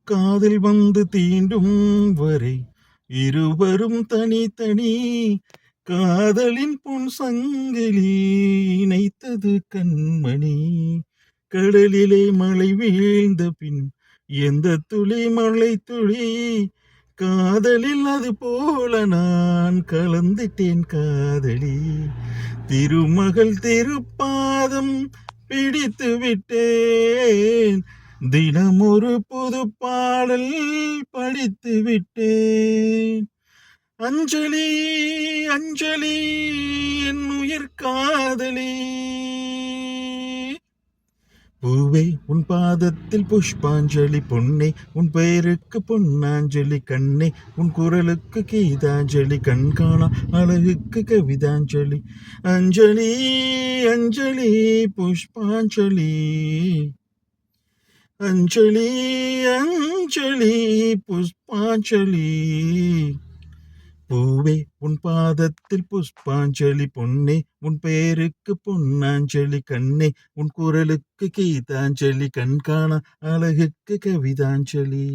காதில் வந்து தீண்டும் வரை இருவரும் தனித்தனி, காதலின் பொன் சங்கிலி இணைத்தது கண்மணி. கடலிலே மழை வீழ்ந்த பின் எந்த துளி மழை துளி, காதலில் அது போல நான் கலந்துட்டேன் காதலி. திருமகள் திருப்பாதம் பிடித்து விட்டேன், தினம் ஒரு புது பாடல் படித்து விட்டேன். அஞ்சலி அஞ்சலி என் உயிர் காதலி, பூவே உன் பாதத்தில் புஷ்பாஞ்சலி, பொன்னே உன் பெயருக்கு பொன்னாஞ்சலி, கண்ணே உன் குரலுக்கு கீதாஞ்சலி, கண்காணா அழகுக்கு கவிதாஞ்சலி. அஞ்சலி அஞ்சலி புஷ்பாஞ்சலி, அஞ்சலி அஞ்சலி புஷ்பாஞ்சலி. பூவே உன் பாதத்தில் புஷ்பாஞ்சலி, பொன்னே உன் பெயருக்கு பொன்னாஞ்சலி, கண்ணே உன் குரலுக்கு கீதாஞ்சலி, கண்காணா அழகுக்கு கவிதாஞ்சலி.